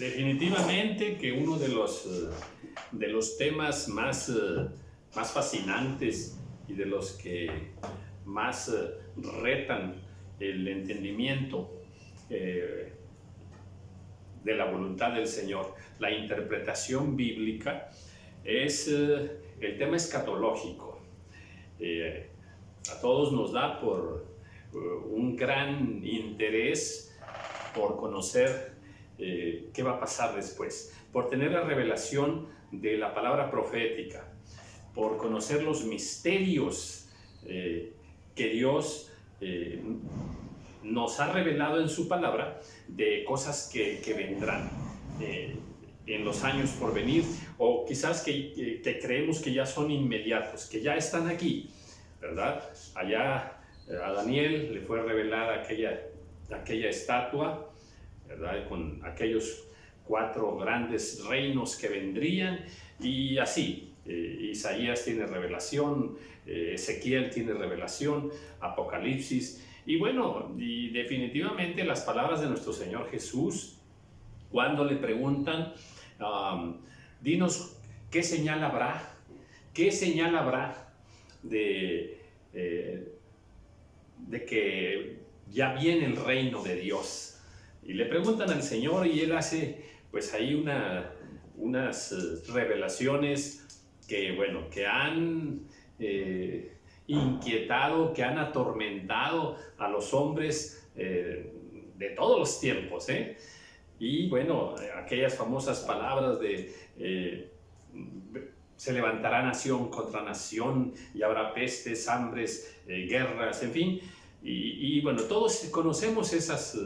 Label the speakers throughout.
Speaker 1: Definitivamente que uno de los temas más fascinantes y de los que más retan el entendimiento de la voluntad del Señor, la interpretación bíblica, es el tema escatológico. A todos nos da por un gran interés por conocer qué va a pasar después, por tener la revelación de la palabra profética, por conocer los misterios que Dios nos ha revelado en su palabra de cosas que vendrán en los años por venir, o quizás que creemos que ya son inmediatos, que ya están aquí, ¿verdad? Allá a Daniel le fue revelada aquella estatua, ¿verdad? Con aquellos 4 grandes reinos que vendrían, y así. Isaías tiene revelación, Ezequiel tiene revelación, Apocalipsis, y bueno, y definitivamente las palabras de nuestro Señor Jesús, cuando le preguntan, dinos, ¿qué señal habrá? ¿Qué señal habrá de que ya viene el reino de Dios? Y le preguntan al Señor y Él hace pues ahí unas revelaciones que, bueno, que han inquietado, que han atormentado a los hombres de todos los tiempos, Y bueno, aquellas famosas palabras de se levantará nación contra nación y habrá pestes, hambres, guerras, en fin. Y bueno, todos conocemos esas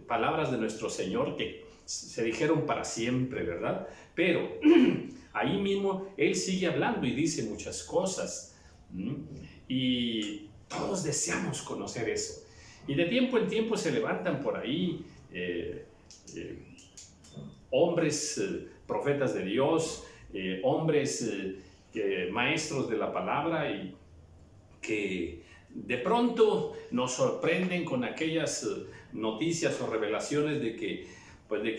Speaker 1: palabras de nuestro Señor que se dijeron para siempre, ¿verdad? Pero ahí mismo Él sigue hablando y dice muchas cosas. Y todos deseamos conocer eso. Y de tiempo en tiempo se levantan por ahí hombres, profetas de Dios, hombres maestros de la palabra, y que de pronto nos sorprenden con aquellas noticias o revelaciones de que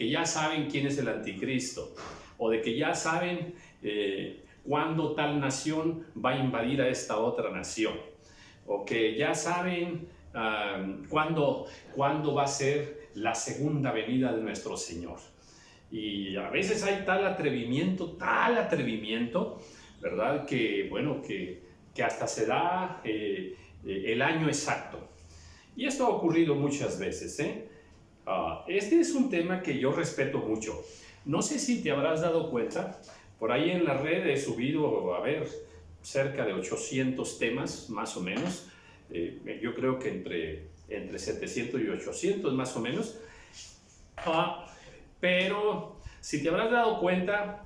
Speaker 1: ya saben quién es el anticristo, o de que ya saben cuándo tal nación va a invadir a esta otra nación, o que ya saben cuándo va a ser la segunda venida de nuestro Señor. Y a veces hay tal atrevimiento, ¿verdad? Que bueno, que hasta se da el año exacto. Y esto ha ocurrido muchas veces, Este es un tema que yo respeto mucho. No sé si te habrás dado cuenta, por ahí en la red he subido, cerca de 800 temas, más o menos. Yo creo que entre 700 y 800, más o menos. Pero si te habrás dado cuenta,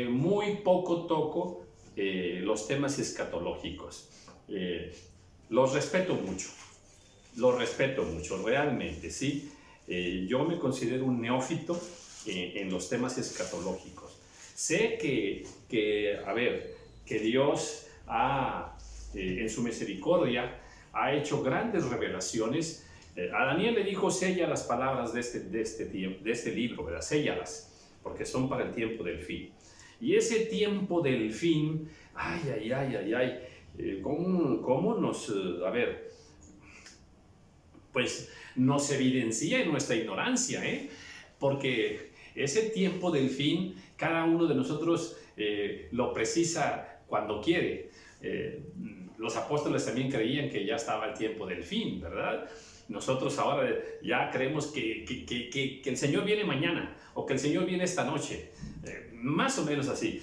Speaker 1: muy poco toco los temas escatológicos. Los respeto mucho, realmente, ¿sí? Yo me considero un neófito en los temas escatológicos. Sé que Dios en su misericordia ha hecho grandes revelaciones. A Daniel le dijo: sella las palabras de este libro, ¿verdad? Séllalas, porque son para el tiempo del fin. Y ese tiempo del fin, ¿cómo nos, pues nos evidencia en nuestra ignorancia, Porque ese tiempo del fin, cada uno de nosotros lo precisa cuando quiere. Los apóstoles también creían que ya estaba el tiempo del fin, ¿verdad? Nosotros ahora ya creemos que el Señor viene mañana, o que el Señor viene esta noche, más o menos así.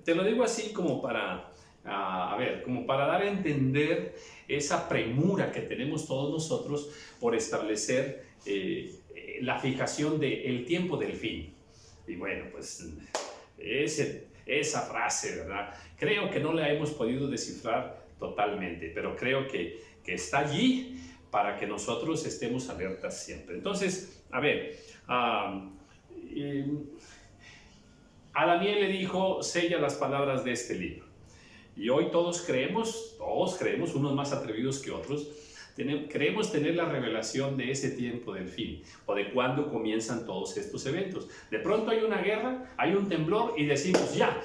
Speaker 1: Te lo digo así como para dar a entender esa premura que tenemos todos nosotros por establecer la fijación del tiempo del fin. Y bueno, pues esa frase, ¿verdad? Creo que no la hemos podido descifrar totalmente, pero creo que está allí para que nosotros estemos alertas siempre. Entonces, a Daniel le dijo: sella las palabras de este libro. Y hoy todos creemos, unos más atrevidos que otros, Creemos tener la revelación de ese tiempo del fin o de cuándo comienzan todos estos eventos. De pronto hay una guerra, hay un temblor y decimos ya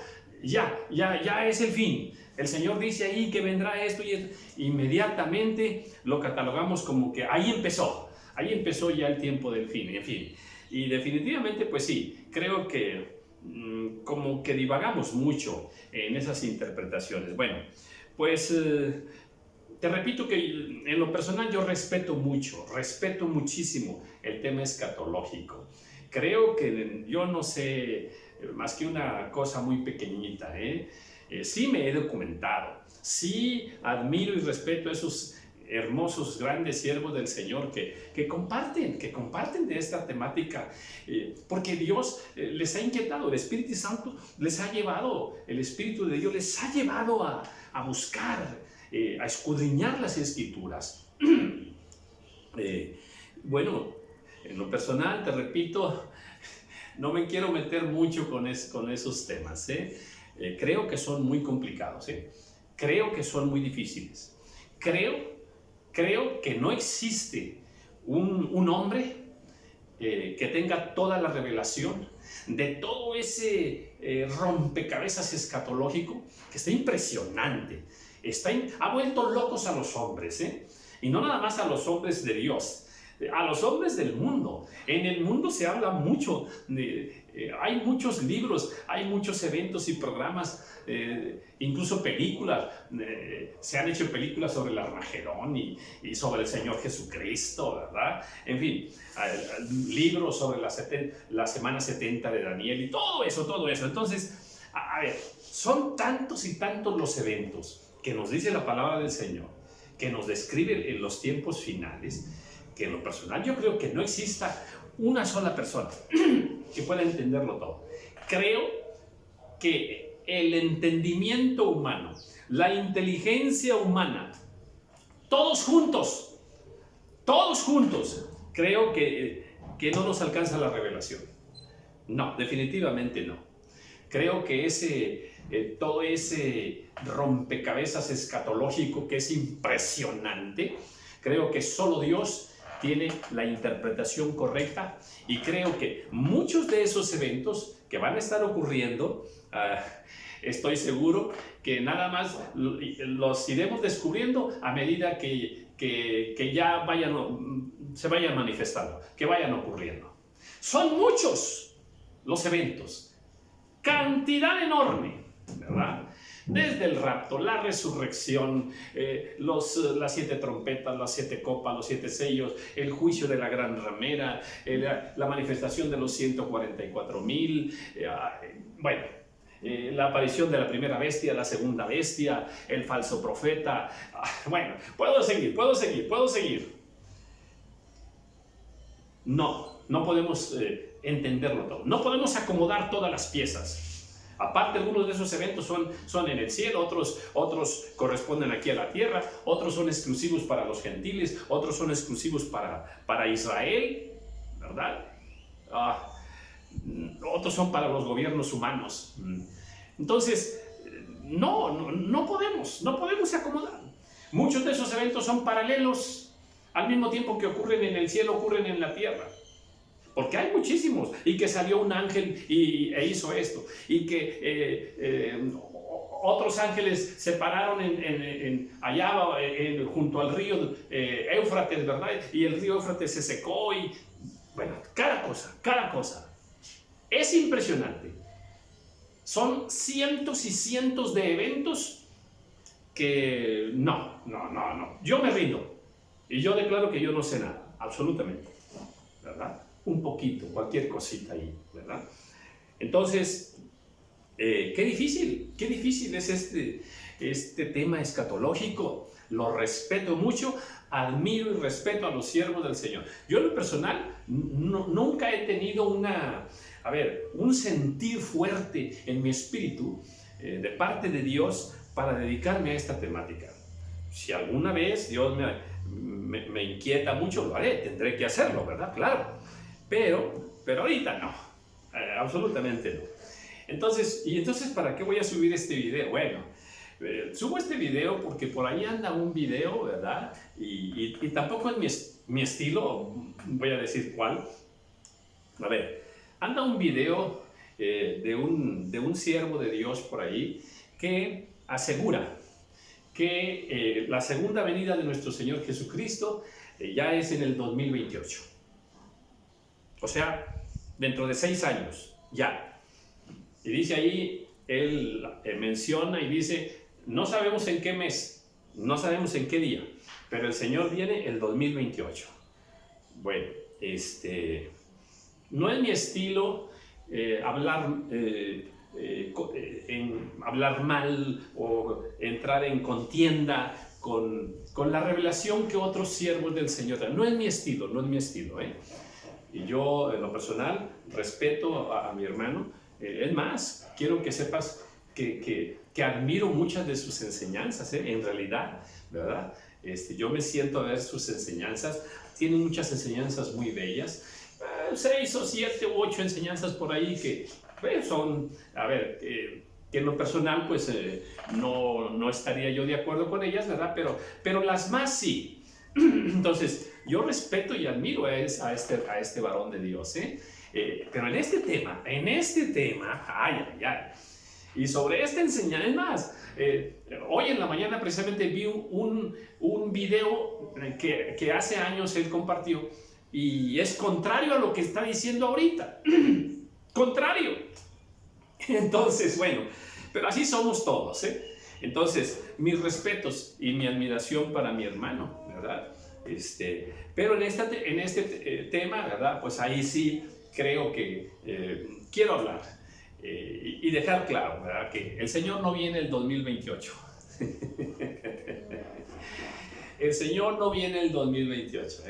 Speaker 1: es el fin. El Señor dice ahí que vendrá esto y esto. Inmediatamente lo catalogamos como que ahí empezó ya el tiempo del fin, en fin. Y definitivamente, pues sí, creo que como que divagamos mucho en esas interpretaciones. Bueno, pues te repito que en lo personal yo respeto muchísimo el tema escatológico. Creo que yo no sé más que una cosa muy pequeñita, sí me he documentado, sí admiro y respeto a esos hermosos, grandes siervos del Señor que comparten de esta temática, porque Dios les ha inquietado, el Espíritu Santo les ha llevado, el Espíritu de Dios les ha llevado a buscar, a escudriñar las Escrituras. Bueno, en lo personal, te repito, no me quiero meter mucho con esos temas, creo que son muy complicados, creo que son muy difíciles. Creo que no existe un hombre que tenga toda la revelación de todo ese rompecabezas escatológico que está impresionante. Ha vuelto locos a los hombres, y no nada más a los hombres de Dios, a los hombres del mundo. En el mundo se habla mucho, hay muchos libros, hay muchos eventos y programas, incluso películas. Se han hecho películas sobre el Armagedón y sobre el Señor Jesucristo, ¿verdad? En fin, libros sobre la semana 70 de Daniel y todo eso. Entonces, a ver, son tantos y tantos los eventos que nos dice la palabra del Señor, que nos describe en los tiempos finales, que en lo personal yo creo que no exista una sola persona que pueda entenderlo todo. Creo que el entendimiento humano, la inteligencia humana, todos juntos, creo que no nos alcanza la revelación. No, definitivamente no. Creo que todo ese rompecabezas escatológico que es impresionante, creo que solo Dios tiene la interpretación correcta, y creo que muchos de esos eventos que van a estar ocurriendo, estoy seguro que nada más los iremos descubriendo a medida que ya se vayan manifestando, que vayan ocurriendo. Son muchos los eventos, cantidad enorme, ¿verdad? Desde el rapto, la resurrección, las 7 trompetas, las 7 copas, los 7 sellos, el juicio de la gran ramera, la manifestación de los 144,000, bueno, la aparición de la primera bestia, la segunda bestia, el falso profeta. Bueno, puedo seguir. No podemos entenderlo todo, no podemos acomodar todas las piezas. Aparte, algunos de esos eventos son en el cielo, otros corresponden aquí a la tierra, otros son exclusivos para los gentiles, otros son exclusivos para Israel, ¿verdad? Otros son para los gobiernos humanos. Entonces, no podemos acomodar. Muchos de esos eventos son paralelos, al mismo tiempo que ocurren en el cielo, ocurren en la tierra. Porque hay muchísimos, y que salió un ángel e hizo esto, y que otros ángeles se pararon allá junto al río Éufrates, ¿verdad? Y el río Éufrates se secó, y bueno, cada cosa. Es impresionante. Son cientos y cientos de eventos que no. Yo me rindo, y yo declaro que yo no sé nada, absolutamente, ¿verdad? Un poquito, cualquier cosita ahí, ¿verdad? Entonces, qué difícil es este tema escatológico. Lo respeto mucho, admiro y respeto a los siervos del Señor. Yo en lo personal nunca he tenido un sentir fuerte en mi espíritu de parte de Dios para dedicarme a esta temática. Si alguna vez Dios me inquieta mucho, lo haré, tendré que hacerlo, ¿verdad? Claro. Pero ahorita no, absolutamente no. Entonces, ¿para qué voy a subir este video? Bueno, Subo este video porque por ahí anda un video, ¿verdad? Y tampoco es mi estilo, voy a decir cuál. A ver, anda un video de un siervo de Dios por ahí que asegura que la segunda venida de nuestro Señor Jesucristo ya es en el 2028. O sea, dentro de 6 años, ya. Y dice ahí, él menciona y dice, no sabemos en qué mes, no sabemos en qué día, pero el Señor viene el 2028. Bueno, no es mi estilo hablar mal o entrar en contienda con la revelación que otros siervos del Señor dan. No es mi estilo, no es mi estilo, ¿eh? Y yo, en lo personal, respeto a mi hermano. Es más, quiero que sepas que admiro muchas de sus enseñanzas, en realidad, ¿verdad? Yo me siento a ver sus enseñanzas. Tiene muchas enseñanzas muy bellas. 6 o 7 u 8 enseñanzas por ahí que son, a ver, que en lo personal pues no estaría yo de acuerdo con ellas, ¿verdad? Pero las más sí. Entonces, yo respeto y admiro a este varón de Dios, pero en este tema, ay, y sobre esta enseñanza, es más, hoy en la mañana precisamente vi un video que hace años él compartió y es contrario a lo que está diciendo ahorita. Contrario. Entonces, bueno, pero así somos todos, Entonces, mis respetos y mi admiración para mi hermano, ¿verdad? Pero en este tema, ¿verdad? Pues ahí sí creo que quiero hablar y dejar claro, ¿verdad? Que el Señor no viene el 2028. El Señor no viene el 2028,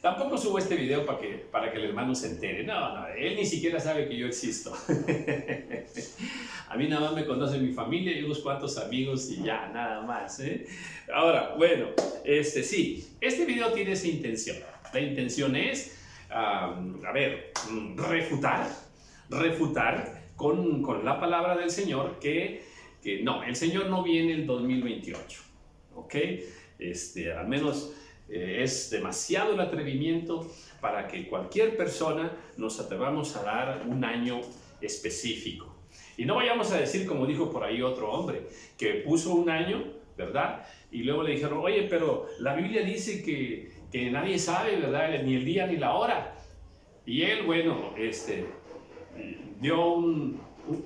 Speaker 1: Tampoco subo este video para que el hermano se entere. No, él ni siquiera sabe que yo existo. A mí nada más me conoce mi familia y unos cuantos amigos y ya, nada más, Ahora, bueno, sí, este video tiene esa intención. La intención es, refutar con la palabra del Señor que no, el Señor no viene el 2028, ¿ok? Al menos es demasiado el atrevimiento para que cualquier persona nos atrevamos a dar un año específico. Y no vayamos a decir, como dijo por ahí otro hombre, que puso un año, ¿verdad? Y luego le dijeron, oye, pero la Biblia dice que nadie sabe, ¿verdad? Ni el día ni la hora. Y él, bueno, dio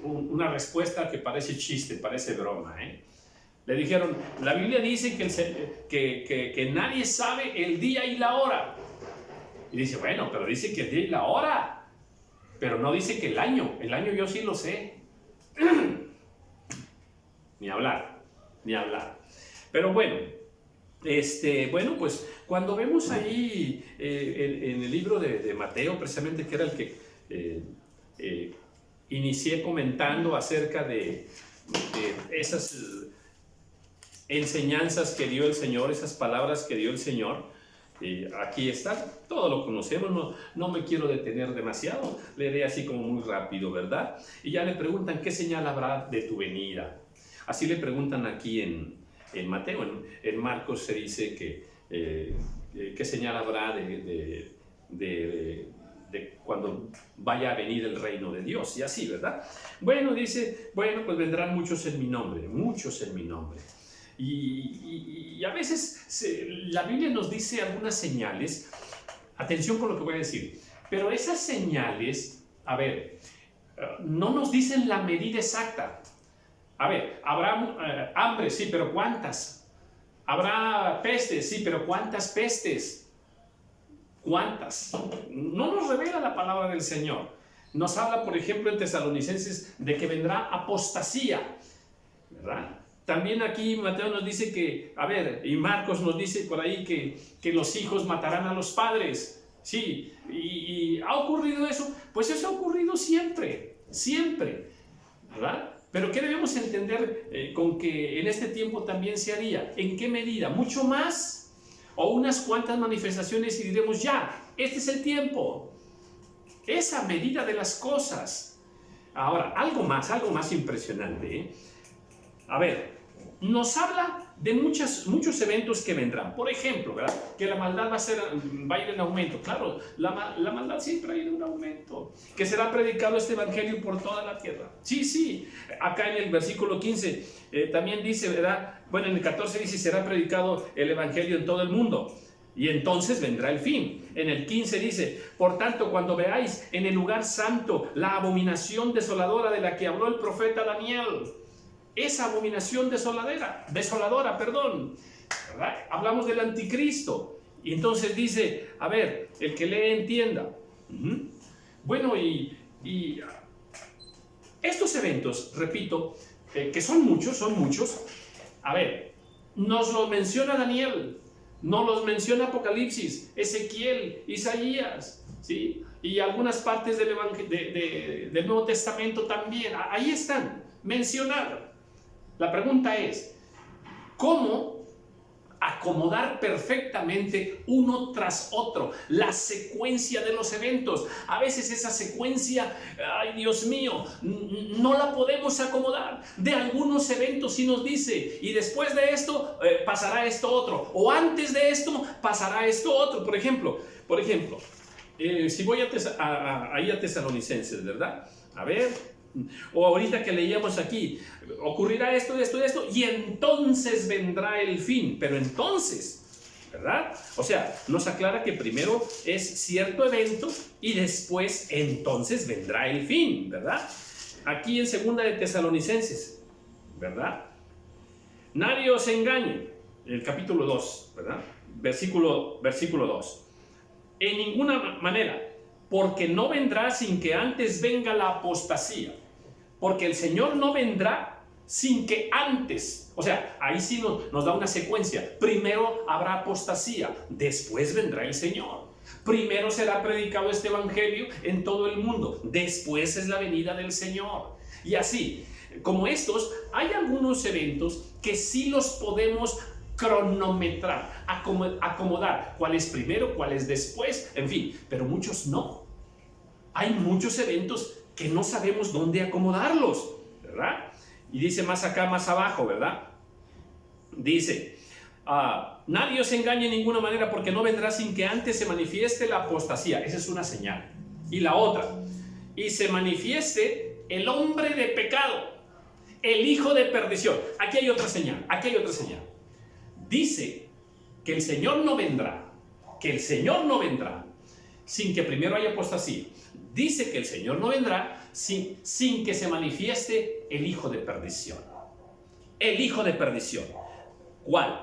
Speaker 1: una respuesta que parece chiste, parece broma, Le dijeron, la Biblia dice que nadie sabe el día y la hora. Y dice, bueno, pero dice que el día y la hora, pero no dice que el año yo sí lo sé. Ni hablar. Pero bueno, bueno, pues cuando vemos ahí en el libro de Mateo, precisamente que era el que inicié comentando acerca de esas enseñanzas que dio el Señor, esas palabras que dio el Señor, aquí está, todo lo conocemos, no me quiero detener demasiado, leeré así como muy rápido, ¿verdad? Y ya le preguntan, ¿qué señal habrá de tu venida? Así le preguntan aquí en Mateo, en Marcos se dice que ¿qué señal habrá de cuando vaya a venir el reino de Dios? Y así, ¿verdad? Bueno, dice, bueno, pues vendrán muchos en mi nombre. Y a veces la Biblia nos dice algunas señales, atención con lo que voy a decir, pero esas señales, a ver, no nos dicen la medida exacta. A ver, habrá hambre, sí, pero ¿cuántas? Habrá pestes, sí, pero ¿cuántas pestes? ¿Cuántas? No nos revela la palabra del Señor. Nos habla, por ejemplo, en Tesalonicenses de que vendrá apostasía, ¿verdad? También aquí Mateo nos dice que, a ver, y Marcos nos dice por ahí que los hijos matarán a los padres. Sí, y ¿ha ocurrido eso? Pues eso ha ocurrido siempre, ¿verdad? Pero ¿qué debemos entender con que en este tiempo también se haría? ¿En qué medida? ¿Mucho más? ¿O unas cuantas manifestaciones y diremos, ya, este es el tiempo? Esa medida de las cosas. Ahora, algo más impresionante, A ver, nos habla de muchos eventos que vendrán. Por ejemplo, ¿verdad? Que la maldad va a ir en aumento. Claro, la maldad siempre ha ido en aumento. Que será predicado este evangelio por toda la tierra. Sí, sí. Acá en el versículo 15 también dice, ¿verdad? Bueno, en el 14 dice, será predicado el evangelio en todo el mundo. Y entonces vendrá el fin. En el 15 dice, por tanto, cuando veáis en el lugar santo la abominación desoladora de la que habló el profeta Daniel, esa abominación desoladora, ¿verdad? Hablamos del anticristo. Y entonces dice, a ver, el que lee entienda. Bueno, y estos eventos, repito, que son muchos, a ver, nos lo menciona Daniel, nos los menciona Apocalipsis, Ezequiel, Isaías, ¿sí? Y algunas partes del Nuevo Testamento también, ahí están mencionadas. La pregunta es, ¿cómo acomodar perfectamente uno tras otro la secuencia de los eventos? A veces esa secuencia, ay Dios mío, no la podemos acomodar. De algunos eventos sí nos dice, y después de esto pasará esto otro, o antes de esto pasará esto otro. Por ejemplo, si voy ahí a Tesalonicenses, ¿verdad? A ver. O ahorita que leíamos aquí, ocurrirá esto, y entonces vendrá el fin. Pero entonces, ¿verdad? O sea, nos aclara que primero es cierto evento y después entonces vendrá el fin, ¿verdad? Aquí en 2 de Tesalonicenses, ¿verdad? Nadie os engañe, el capítulo 2, ¿verdad? Versículo 2. En ninguna manera, porque no vendrá sin que antes venga la apostasía. Porque el Señor no vendrá sin que antes, o sea, ahí sí nos da una secuencia. Primero habrá apostasía, después vendrá el Señor. Primero será predicado este evangelio en todo el mundo, después es la venida del Señor. Y así, como estos, hay algunos eventos que sí los podemos cronometrar, acomodar, cuál es primero, cuál es después, en fin, pero muchos no. Hay muchos eventos que no sabemos dónde acomodarlos, ¿verdad? Y dice más acá, más abajo, ¿verdad? Dice, nadie os engañe en ninguna manera, porque no vendrá sin que antes se manifieste la apostasía. Esa es una señal. Y la otra, y se manifieste el hombre de pecado, el hijo de perdición. Aquí hay otra señal, Dice que el Señor no vendrá, sin que primero haya apostasía. Dice que el Señor no vendrá sin que se manifieste el hijo de perdición. El hijo de perdición. ¿Cuál?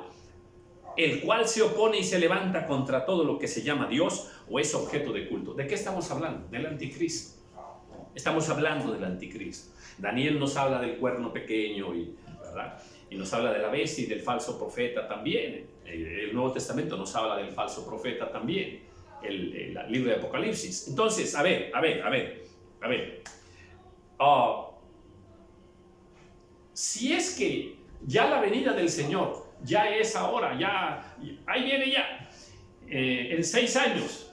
Speaker 1: El cual se opone y se levanta contra todo lo que se llama Dios o es objeto de culto. ¿De qué estamos hablando? Del anticristo. Estamos hablando del anticristo. Daniel nos habla del cuerno pequeño, ¿verdad? Y nos habla de la bestia y del falso profeta también. El Nuevo Testamento nos habla del falso profeta también. El libro de Apocalipsis. Entonces, a ver. Si es que ya la venida del Señor ya es ahora, ahí viene ya, en 6 años.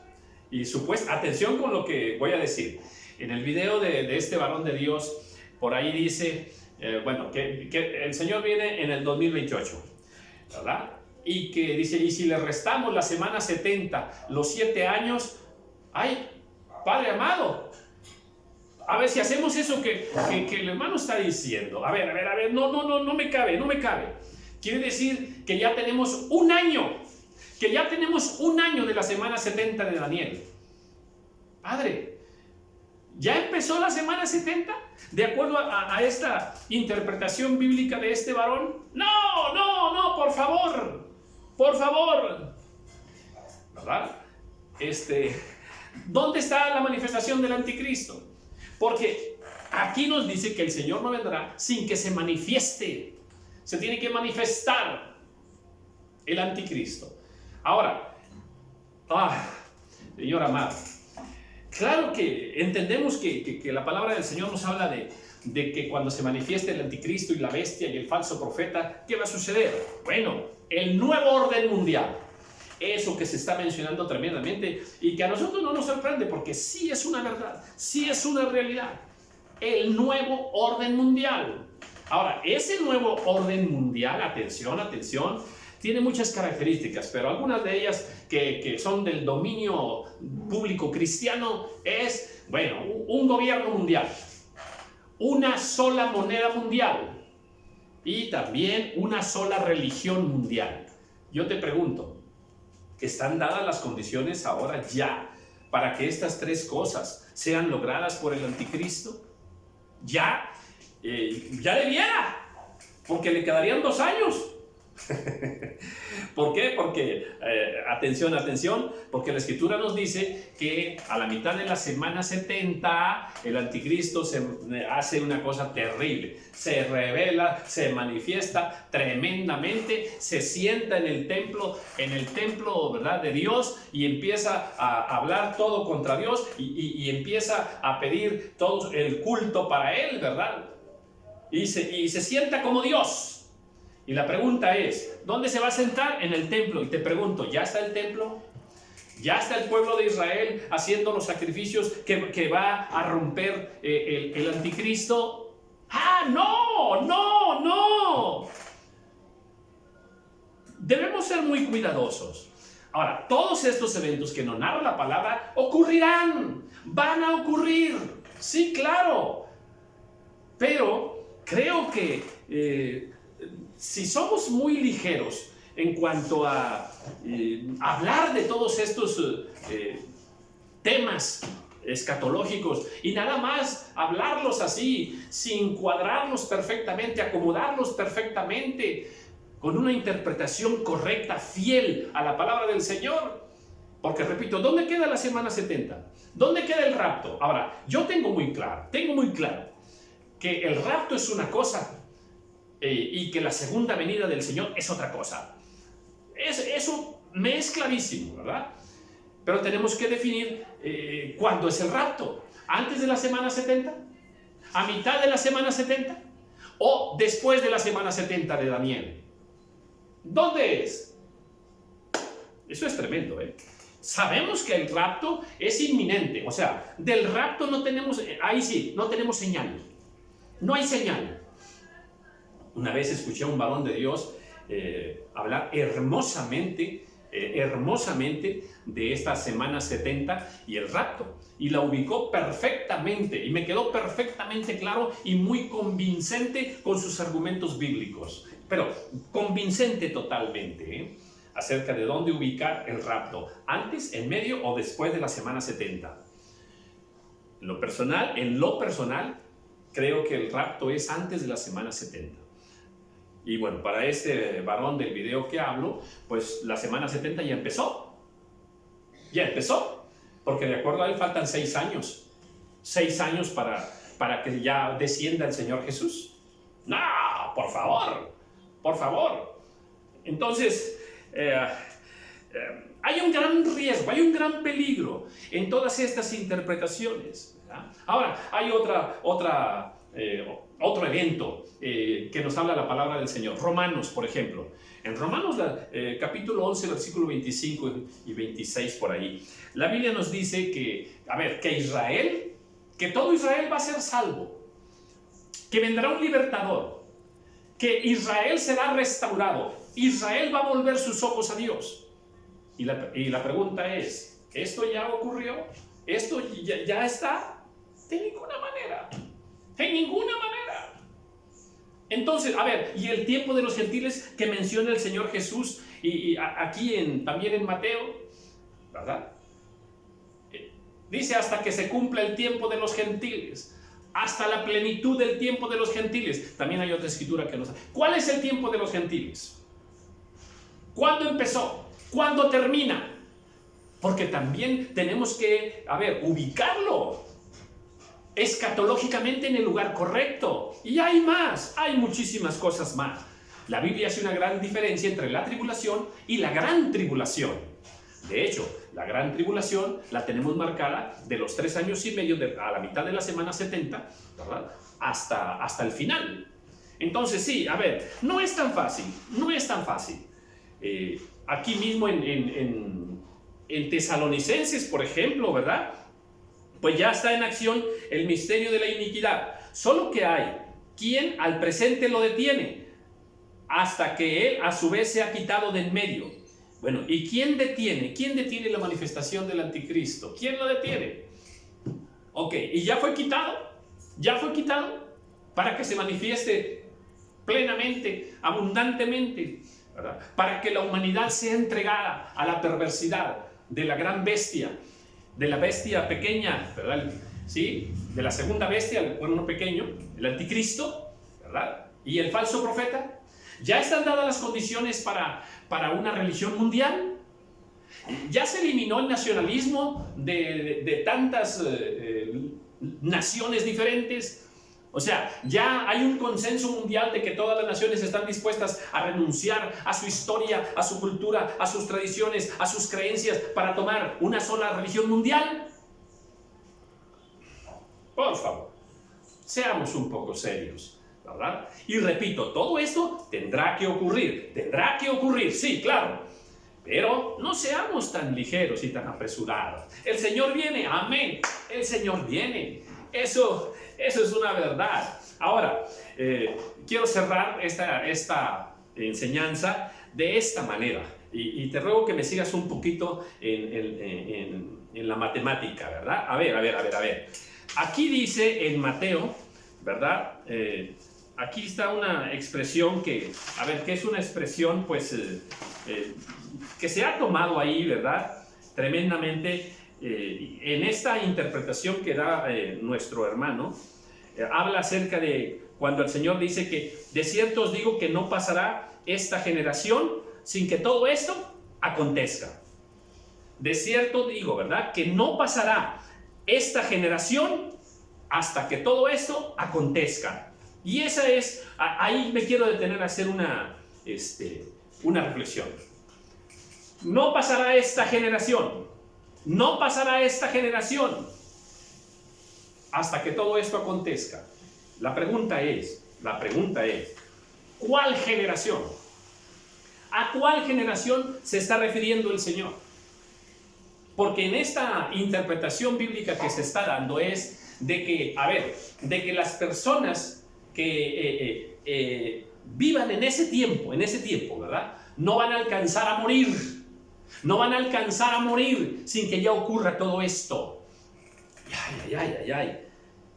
Speaker 1: Y atención con lo que voy a decir. En el video de este varón de Dios, por ahí dice, que el Señor viene en el 2028, ¿verdad? Y que dice, y si le restamos la semana 70, los 7 años, ¡ay, Padre amado! A ver, si hacemos eso que el hermano está diciendo, a ver, no me cabe. Quiere decir que ya tenemos un año de la semana 70 de Daniel. Padre, ¿ya empezó la semana 70? ¿De acuerdo a esta interpretación bíblica de este varón? No, por favor, ¿verdad? ¿Dónde está la manifestación del anticristo? Porque aquí nos dice que el Señor no vendrá sin que se manifieste. Se tiene que manifestar el anticristo. Ahora, Señor amado, claro que entendemos que la palabra del Señor nos habla de que cuando se manifieste el anticristo y la bestia y el falso profeta, ¿qué va a suceder? Bueno, el nuevo orden mundial. Eso que se está mencionando tremendamente y que a nosotros no nos sorprende porque sí es una verdad, sí es una realidad. El nuevo orden mundial. Ahora, ese nuevo orden mundial, atención, atención, tiene muchas características, pero algunas de ellas que son del dominio público cristiano es, bueno, un gobierno mundial, una sola moneda mundial y también una sola religión mundial. Yo te pregunto, ¿están dadas las condiciones ahora ya para que estas tres cosas sean logradas por el anticristo? Ya debiera, porque le quedarían 2 años. ¿Por qué? Porque, atención, porque la escritura nos dice que a la mitad de la semana 70 el anticristo hace una cosa terrible, se revela, se manifiesta tremendamente, se sienta en el templo, ¿verdad?, de Dios, y empieza a hablar todo contra Dios y empieza a pedir todo el culto para él, ¿verdad? Y se sienta como Dios. Y la pregunta es, ¿dónde se va a sentar? En el templo. Y te pregunto, ¿ya está el templo? ¿Ya está el pueblo de Israel haciendo los sacrificios que va a romper el anticristo? ¡Ah, no! Debemos ser muy cuidadosos. Ahora, todos estos eventos que nos narra la palabra ocurrirán, van a ocurrir. Sí, claro. Pero creo que si somos muy ligeros en cuanto a hablar de todos estos temas escatológicos y nada más hablarlos así, sin cuadrarlos perfectamente, acomodarlos perfectamente, con una interpretación correcta, fiel a la palabra del Señor. Porque repito, ¿dónde queda la semana 70? ¿Dónde queda el rapto? Ahora, yo tengo muy claro que el rapto es una cosa y que la segunda venida del Señor es otra cosa. Eso me es clarísimo, ¿verdad? Pero tenemos que definir cuándo es el rapto. ¿Antes de la semana 70? ¿A mitad de la semana 70? ¿O después de la semana 70 de Daniel? ¿Dónde es? Eso es tremendo, ¿eh? Sabemos que el rapto es inminente. O sea, del rapto no tenemos, ahí sí, no tenemos señal. No hay señal. Una vez escuché a un varón de Dios hablar hermosamente de esta semana 70 y el rapto. Y la ubicó perfectamente y me quedó perfectamente claro y muy convincente con sus argumentos bíblicos. Pero convincente totalmente, acerca de dónde ubicar el rapto, antes, en medio o después de la semana 70. En lo personal, creo que el rapto es antes de la semana 70. Y bueno, para este varón del video que hablo, pues la semana 70 ya empezó. Porque de acuerdo a él faltan 6 años. 6 años para que ya descienda el Señor Jesús. ¡No! ¡Por favor! Entonces, hay un gran riesgo, hay un gran peligro en todas estas interpretaciones, ¿verdad? Ahora, hay otro evento que nos habla la palabra del Señor. Romanos, por ejemplo. En Romanos, capítulo 11, versículo 25 y 26 por ahí, la Biblia nos dice que todo Israel va a ser salvo, que vendrá un libertador, que Israel será restaurado, Israel va a volver sus ojos a Dios. Y la pregunta es, ¿esto ya ocurrió? ¿Esto ya está? De ninguna manera. Entonces, y el tiempo de los gentiles que menciona el Señor Jesús y aquí también en Mateo, ¿verdad? Dice hasta que se cumpla el tiempo de los gentiles, hasta la plenitud del tiempo de los gentiles. También hay otra escritura que nos dice, ¿cuál es el tiempo de los gentiles? ¿Cuándo empezó? ¿Cuándo termina? Porque también tenemos que, ubicarlo escatológicamente en el lugar correcto. Y hay muchísimas cosas más. La Biblia hace una gran diferencia entre la tribulación y la gran tribulación. De hecho, la gran tribulación la tenemos marcada de los 3 años y medio a la mitad de la semana 70, ¿verdad? Hasta el final. Entonces sí, no es tan fácil. Aquí mismo en Tesalonicenses, por ejemplo, ¿verdad? Pues ya está en acción el misterio de la iniquidad. Solo que hay ¿quién al presente lo detiene? Hasta que él a su vez se ha quitado de en medio. Bueno, ¿y quién detiene? ¿Quién detiene la manifestación del anticristo? ¿Quién lo detiene? Ok, ¿y ya fue quitado? ¿Ya fue quitado? Para que se manifieste plenamente, abundantemente, ¿verdad? Para que la humanidad sea entregada a la perversidad de la gran bestia, de la bestia pequeña, ¿verdad? ¿Sí? De la segunda bestia, el cuerno pequeño, el anticristo, ¿verdad? Y el falso profeta. ¿Ya están dadas las condiciones para una religión mundial? ¿Ya se eliminó el nacionalismo de tantas naciones diferentes? O sea, ya hay un consenso mundial de que todas las naciones están dispuestas a renunciar a su historia, a su cultura, a sus tradiciones, a sus creencias para tomar una sola religión mundial. Por favor, seamos un poco serios, ¿verdad? Y repito, todo esto tendrá que ocurrir, sí, claro. Pero no seamos tan ligeros y tan apresurados. El Señor viene, amén. El Señor viene. Eso es una verdad. Ahora, quiero cerrar esta enseñanza de esta manera. Y te ruego que me sigas un poquito en la matemática, ¿verdad? A ver. Aquí dice en Mateo, ¿verdad? Aquí está una expresión que es una expresión, pues, que se ha tomado ahí, ¿verdad? Tremendamente. En esta interpretación que da nuestro hermano, habla acerca de cuando el Señor dice que de cierto os digo que no pasará esta generación sin que todo esto acontezca. De cierto digo, ¿verdad? Que no pasará esta generación hasta que todo esto acontezca. Y esa es, ahí me quiero detener a hacer una reflexión. No pasará esta generación. No pasará esta generación hasta que todo esto acontezca. La pregunta es, ¿cuál generación? ¿A cuál generación se está refiriendo el Señor? Porque en esta interpretación bíblica que se está dando es de que las personas que vivan en ese tiempo, ¿verdad? No van a alcanzar a morir. No van a alcanzar a morir sin que ya ocurra todo esto. Ay.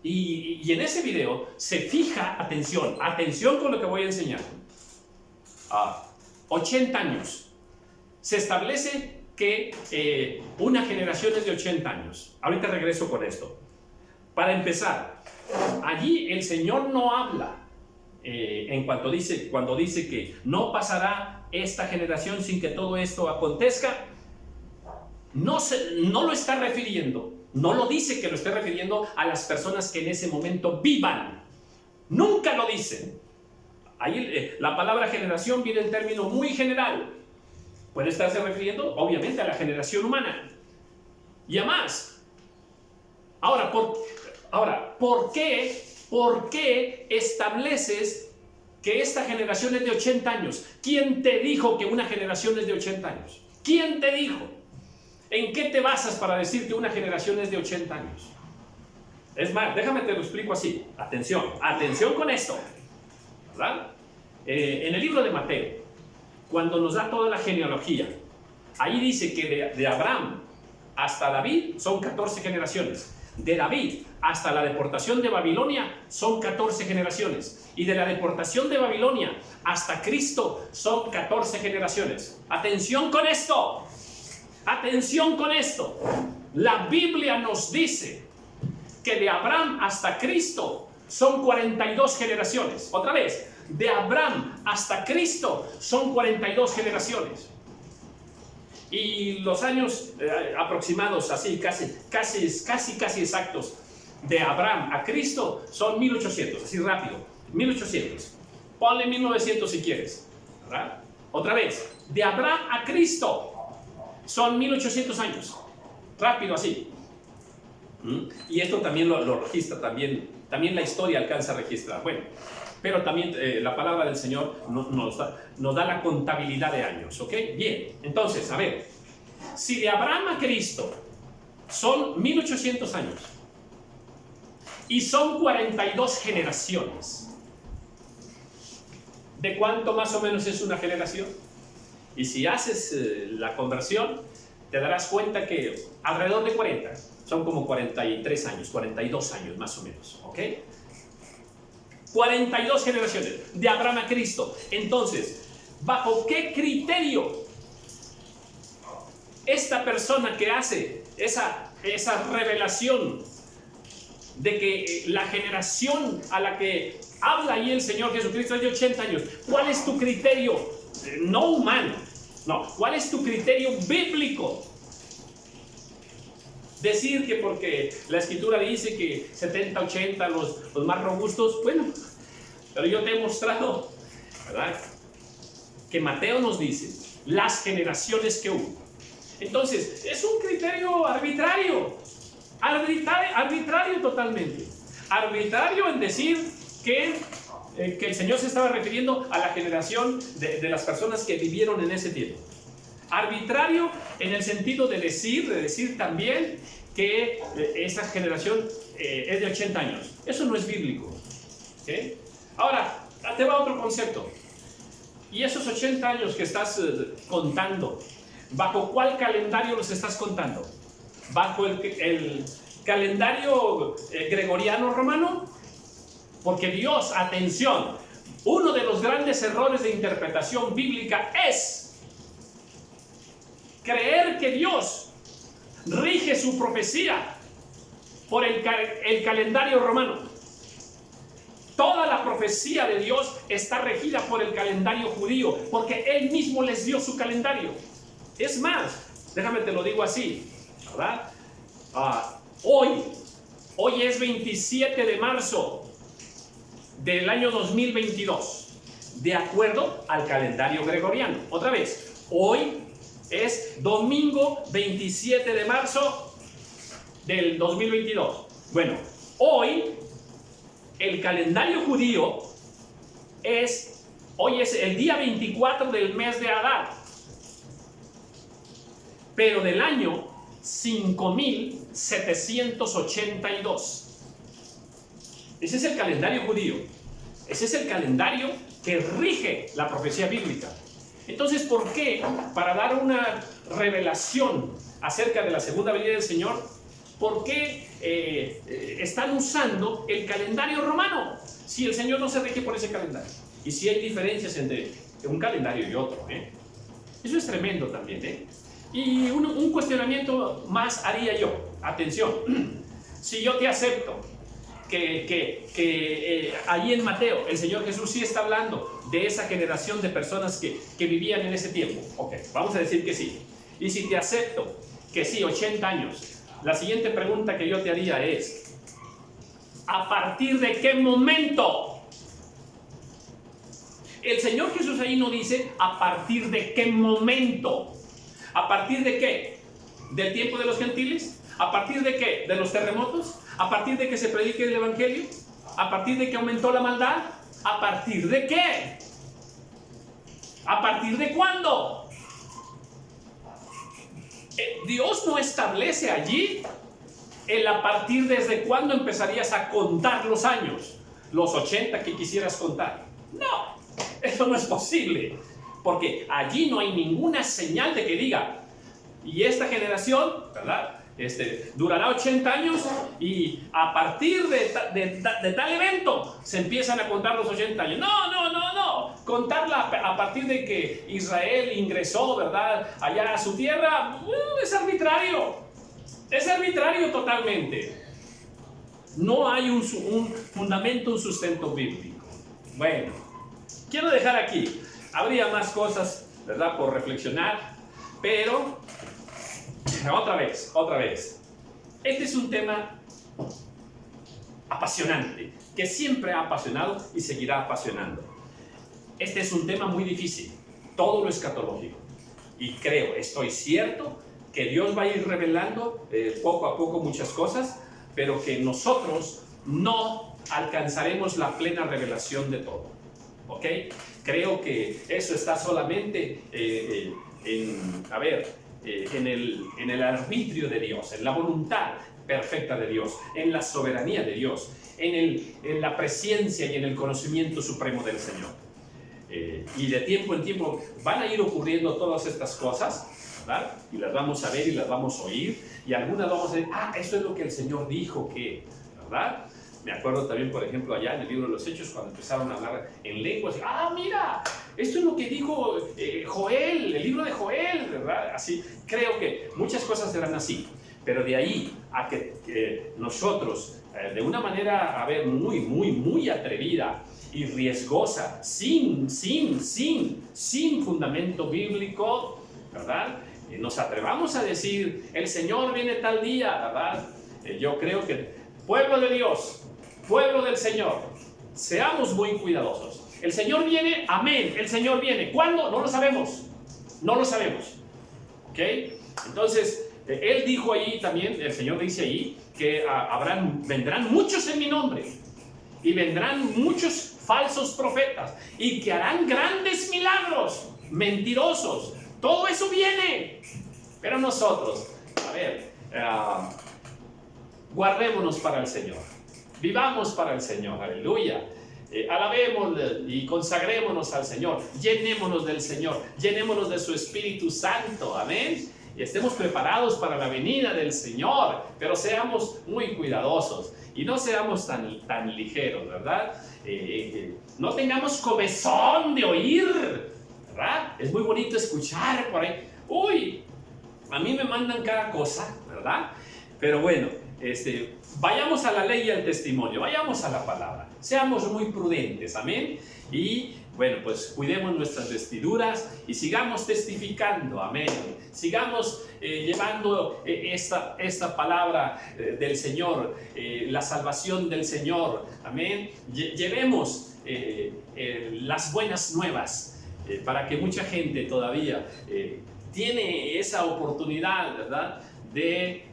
Speaker 1: Y en ese video se fija, atención con lo que voy a enseñar. 80 años. Se establece que una generación es de 80 años. Ahorita regreso con esto. Para empezar, allí el Señor no habla cuando dice que no pasará esta generación sin que todo esto acontezca. No lo está refiriendo, no lo dice que lo esté refiriendo a las personas que en ese momento vivan. Nunca lo dice. Ahí la palabra generación viene en término muy general. Puede estarse refiriendo, obviamente, a la generación humana y a más. Ahora, ¿por qué estableces que esta generación es de 80 años? ¿Quién te dijo que una generación es de 80 años? ¿Quién te dijo? ¿En qué te basas para decir que una generación es de 80 años? Es más, déjame te lo explico así. Atención con esto, ¿verdad? En el libro de Mateo, cuando nos da toda la genealogía, ahí dice que de Abraham hasta David son 14 generaciones. De David hasta la deportación de Babilonia son 14 generaciones. Y de la deportación de Babilonia hasta Cristo son 14 generaciones. Atención con esto. La Biblia nos dice que de Abraham hasta Cristo son 42 generaciones. Otra vez, de Abraham hasta Cristo son 42 generaciones. Y los años aproximados, así, casi exactos, de Abraham a Cristo son 1800, así rápido, 1800. Ponle 1900 si quieres, ¿verdad? Otra vez, de Abraham a Cristo son 1800 años, rápido así. Y esto también lo registra, también la historia alcanza a registrar. Bueno, pero también la palabra del Señor nos da la contabilidad de años, ¿ok? Bien, entonces, a ver, si de Abraham a Cristo son 1800 años y son 42 generaciones, de cuánto más o menos es una generación? Y si haces la conversión, te darás cuenta que alrededor de 40, son como 43 años, 42 años más o menos, ¿ok? 42 generaciones, de Abraham a Cristo. Entonces, ¿bajo qué criterio esta persona que hace esa revelación de que la generación a la que habla ahí el Señor Jesucristo es de 80 años? ¿Cuál es tu criterio? No humano, no. ¿Cuál es tu criterio bíblico? Decir que porque la Escritura dice que 70, 80, los más robustos, bueno, pero yo te he mostrado, ¿verdad?, que Mateo nos dice las generaciones que hubo. Entonces, es un criterio arbitrario totalmente. Arbitrario en decir que el Señor se estaba refiriendo a la generación de las personas que vivieron en ese tiempo. Arbitrario en el sentido de decir también que esa generación es de 80 años. Eso no es bíblico. ¿Okay? Ahora, te va otro concepto. Y esos 80 años que estás contando, ¿bajo cuál calendario los estás contando? ¿Bajo el calendario gregoriano romano? Porque Dios, atención, uno de los grandes errores de interpretación bíblica es creer que Dios rige su profecía por el calendario romano. Toda la profecía de Dios está regida por el calendario judío, porque Él mismo les dio su calendario. Es más, déjame te lo digo así, ¿verdad? Hoy es 27 de marzo del año 2022, de acuerdo al calendario gregoriano. Otra vez, hoy es domingo 27 de marzo del 2022. Bueno, hoy el calendario judío hoy es el día 24 del mes de Adar, pero del año 5782. Ese es el calendario judío. Ese es el calendario que rige la profecía bíblica. Entonces, ¿por qué? Para dar una revelación acerca de la segunda venida del Señor, ¿por qué están usando el calendario romano? Si el Señor no se rige por ese calendario. Y si hay diferencias entre un calendario y otro. Eso es tremendo también. Y un cuestionamiento más haría yo. Atención. Si yo te acepto que ahí en Mateo el Señor Jesús sí está hablando de esa generación de personas que vivían en ese tiempo. Ok, vamos a decir que sí. Y si te acepto que sí, 80 años, la siguiente pregunta que yo te haría es: ¿a partir de qué momento? El Señor Jesús ahí no dice a partir de qué momento. ¿A partir de qué? ¿Del tiempo de los gentiles? ¿A partir de qué? ¿De los terremotos? ¿A partir de que se predique el Evangelio? ¿A partir de que aumentó la maldad? ¿A partir de qué? ¿A partir de cuándo? Dios no establece allí el a partir desde cuándo empezarías a contar los años, los 80 que quisieras contar. No, eso no es posible, porque allí no hay ninguna señal de que diga, y esta generación, ¿verdad?, durará 80 años y a partir de tal evento se empiezan a contar los 80 años. No. Contarla a partir de que Israel ingresó, ¿verdad?, allá a su tierra, es arbitrario. Es arbitrario totalmente. No hay un fundamento, un sustento bíblico. Bueno, quiero dejar aquí. Habría más cosas, ¿verdad?, por reflexionar, pero otra vez. Este es un tema apasionante, que siempre ha apasionado y seguirá apasionando. Este es un tema muy difícil, todo lo escatológico. Y estoy cierto que Dios va a ir revelando poco a poco muchas cosas, pero que nosotros no alcanzaremos la plena revelación de todo. ¿Ok? Creo que eso está solamente en el arbitrio de Dios, en la voluntad perfecta de Dios, en la soberanía de Dios, en la presencia y en el conocimiento supremo del Señor. Y de tiempo en tiempo van a ir ocurriendo todas estas cosas, ¿verdad? Y las vamos a ver y las vamos a oír. Y algunas vamos a decir, eso es lo que el Señor dijo que, ¿verdad? Me acuerdo también, por ejemplo, allá en el libro de los Hechos, cuando empezaron a hablar en lenguas, mira, esto es lo que dijo Joel, el libro de Joel, ¿verdad? Así, creo que muchas cosas serán así, pero de ahí a que nosotros, de una manera, muy atrevida y riesgosa, sin fundamento bíblico, ¿verdad? Nos atrevamos a decir, el Señor viene tal día, ¿verdad? Yo creo que, pueblo de Dios, pueblo del Señor, seamos muy cuidadosos. El Señor viene, amén, el Señor viene. ¿Cuándo? No lo sabemos, ¿ok? Entonces, Él dijo ahí también, el Señor dice ahí, que vendrán muchos en mi nombre, y vendrán muchos falsos profetas, y que harán grandes milagros, mentirosos. Todo eso viene, pero nosotros, guardémonos para el Señor, vivamos para el Señor, aleluya. Alabémosle y consagrémonos al Señor, llenémonos del Señor, llenémonos de su Espíritu Santo, amén. Y estemos preparados para la venida del Señor, pero seamos muy cuidadosos y no seamos tan ligeros, ¿verdad? No tengamos comezón de oír, ¿verdad? Es muy bonito escuchar por ahí. Uy, a mí me mandan cada cosa, ¿verdad? Pero bueno, vayamos a la ley y al testimonio, vayamos a la palabra, seamos muy prudentes, amén. Y bueno, pues cuidemos nuestras vestiduras y sigamos testificando, amén. Sigamos llevando esta palabra del Señor, la salvación del Señor, amén. Llevemos las buenas nuevas para que mucha gente todavía tiene esa oportunidad, ¿verdad? De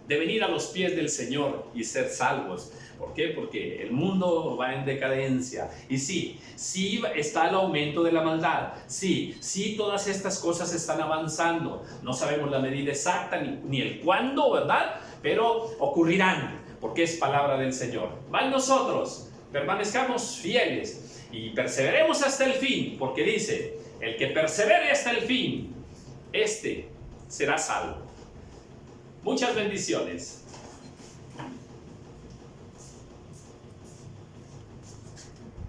Speaker 1: venir a los pies del Señor y ser salvos. ¿Por qué? Porque el mundo va en decadencia. Y sí está el aumento de la maldad. Sí, todas estas cosas están avanzando. No sabemos la medida exacta ni el cuándo, ¿verdad? Pero ocurrirán, porque es palabra del Señor. Va en nosotros, permanezcamos fieles y perseveremos hasta el fin, porque dice, el que persevere hasta el fin, este será salvo. Muchas bendiciones.